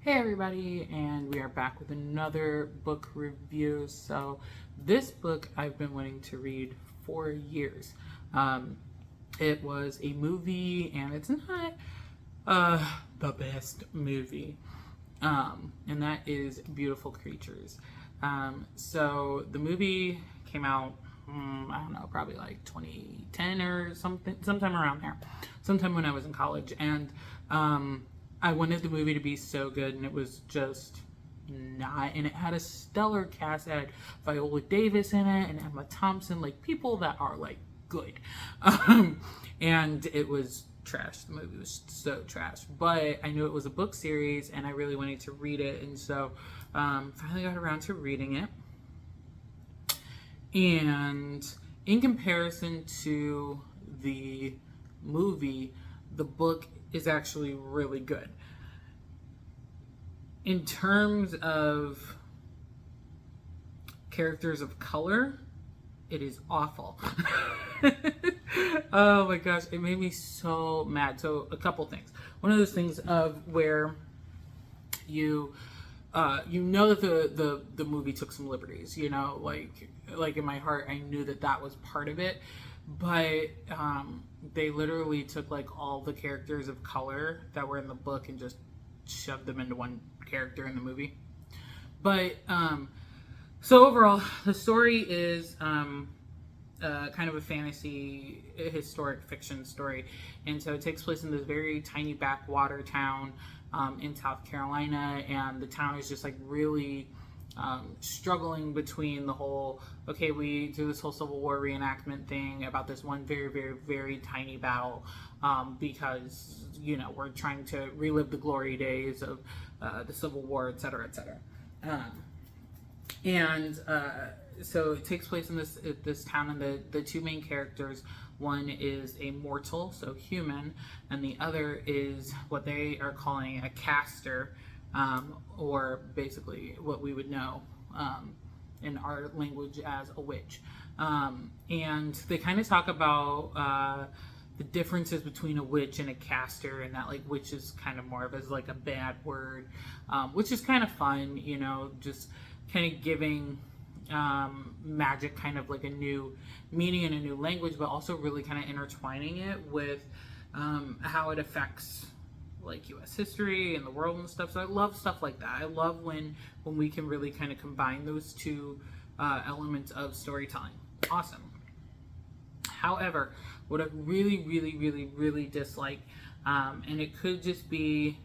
Hey everybody, and we are back with another book review. So this book I've been wanting to read for years. It was a movie, and it's not the best movie, and that is Beautiful Creatures. So the movie came out, I don't know, probably like 2010 or something, sometime around there, sometime when I was in college, and I wanted the movie to be so good, and it was just not. And it had a stellar cast. It had Viola Davis in it and Emma Thompson, like people that are like good. And it was trash. The movie was so trash. But I knew it was a book series, and I really wanted to read it, and so finally got around to reading it. And in comparison to the movie, the book is actually really good. In terms of characters of color, it is awful. Oh my gosh, it made me so mad. So a couple things. One of those things of where you know that the movie took some liberties, like in my heart I knew that was part of it, but they literally took like all the characters of color that were in the book and just shoved them into one character in the movie. But so overall, the story is kind of a fantasy historic fiction story, and so it takes place in this very tiny backwater town in South Carolina, and the town is just like really struggling between the whole, okay, we do this whole Civil War reenactment thing about this one very, very, very tiny battle, because, we're trying to relive the glory days of the Civil War, et cetera, et cetera. So it takes place in this town, and the two main characters, one is a mortal, so human, and the other is what they are calling a caster, or basically what we would know in our language as a witch. And they kind of talk about the differences between a witch and a caster, and that like witch is kind of more of as like a bad word, which is kind of fun, just kind of giving magic kind of like a new meaning and a new language, but also really kind of intertwining it with how it affects like U.S. history and the world and stuff. So I love stuff like that. I love when we can really kind of combine those two elements of storytelling. Awesome. However, what I really, really, really, really dislike, and it could just be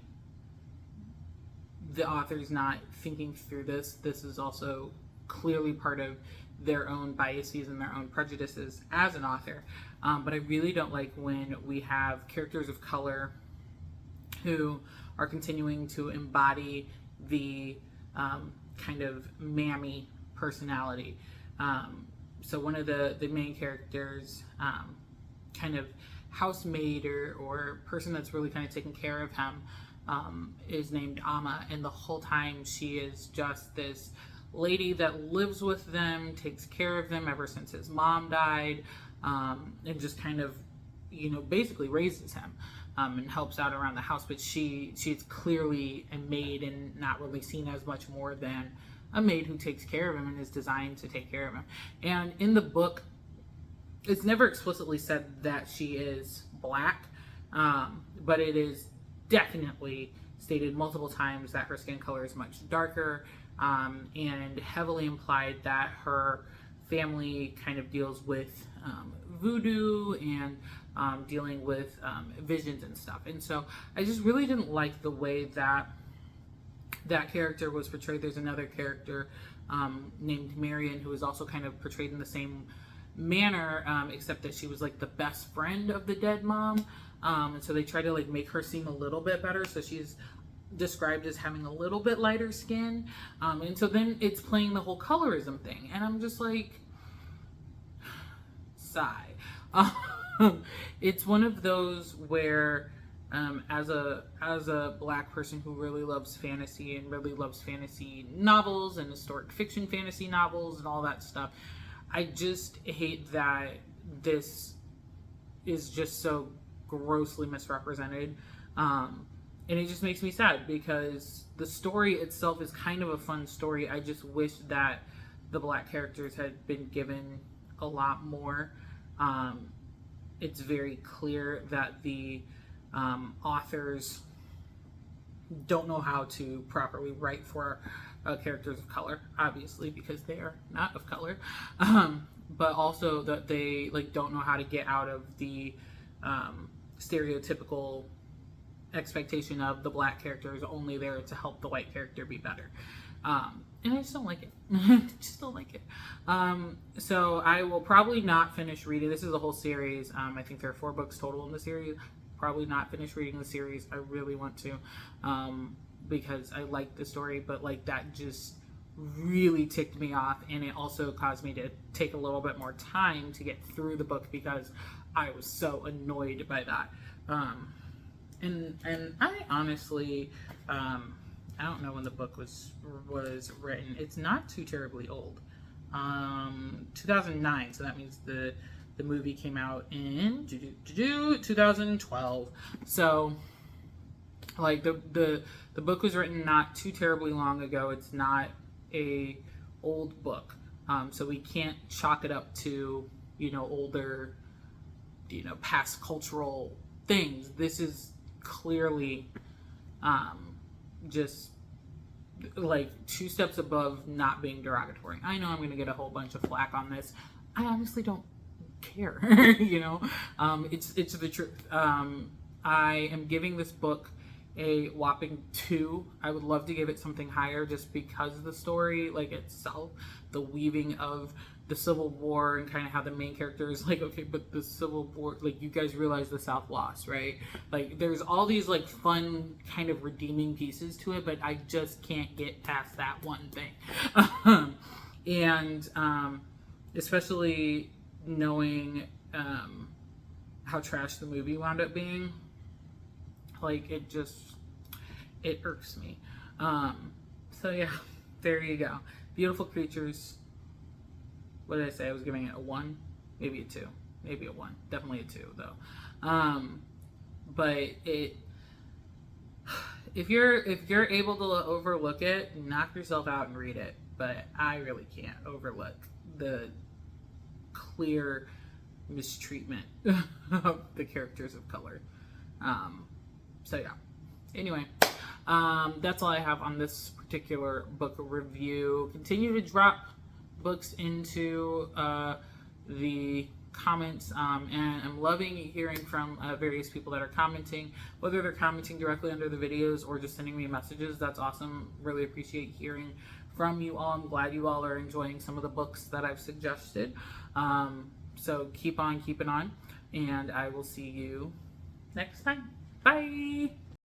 the author's not thinking through this. This is also clearly part of their own biases and their own prejudices as an author. But I really don't like when we have characters of color who are continuing to embody the kind of mammy personality. So one of the main characters, kind of housemaid or person that's really kind of taking care of him, is named Amma, and the whole time she is just this lady that lives with them, takes care of them ever since his mom died, and just kind of, basically raises him, and helps out around the house. But she's clearly a maid and not really seen as much more than a maid who takes care of him and is designed to take care of him. And in the book, it's never explicitly said that she is black, but it is definitely stated multiple times that her skin color is much darker, and heavily implied that her family kind of deals with voodoo and dealing with visions and stuff. And so I just really didn't like the way that character was portrayed. There's another character named Marion who is also kind of portrayed in the same manner, except that she was like the best friend of the dead mom, and so they try to like make her seem a little bit better, so she's described as having a little bit lighter skin, and so then it's playing the whole colorism thing, and I'm just like, sigh. It's one of those where as a black person who really loves fantasy and really loves fantasy novels and historic fiction fantasy novels and all that stuff, I just hate that this is just so grossly misrepresented. and it just makes me sad because the story itself is kind of a fun story. I just wish that the black characters had been given a lot more. It's very clear that the authors don't know how to properly write for characters of color, obviously, because they are not of color. But also that they don't know how to get out of the stereotypical expectation of the black character is only there to help the white character be better. And I just don't like it. Just don't like it. So I will probably not finish reading. This is a whole series. I think there are 4 books total in the series. Probably not finish reading the series. I really want to, because I like the story, but that just really ticked me off, and it also caused me to take a little bit more time to get through the book because I was so annoyed by that. And I honestly, I don't know when the book was written. It's not too terribly old. 2009, so that means the movie came out in 2012. So the book was written not too terribly long ago. It's not a old book. So we can't chalk it up to, older, past cultural things. This is clearly just 2 steps above not being derogatory. I know I'm going to get a whole bunch of flack on this. I honestly don't care. It's the truth. I am giving this book a whopping 2. I would love to give it something higher just because of the story itself, the weaving of the Civil War and kind of how the main character is okay, but the Civil War, you guys realize the South lost, right? There's all these fun kind of redeeming pieces to it, but I just can't get past that one thing. And especially knowing how trash the movie wound up being, it irks me. So yeah, there you go. Beautiful Creatures. What did I say? I was giving it a 1, maybe a 2, maybe a 1, definitely a 2 though. But if you're able to overlook it, knock yourself out and read it. But I really can't overlook the clear mistreatment of the characters of color. So yeah. Anyway, that's all I have on this particular book review. Continue to drop books into the comments, and I'm loving hearing from various people that are commenting, whether they're commenting directly under the videos or just sending me messages. That's awesome. Really appreciate hearing from you all. I'm glad you all are enjoying some of the books that I've suggested. So keep on keeping on, and I will see you next time. Bye.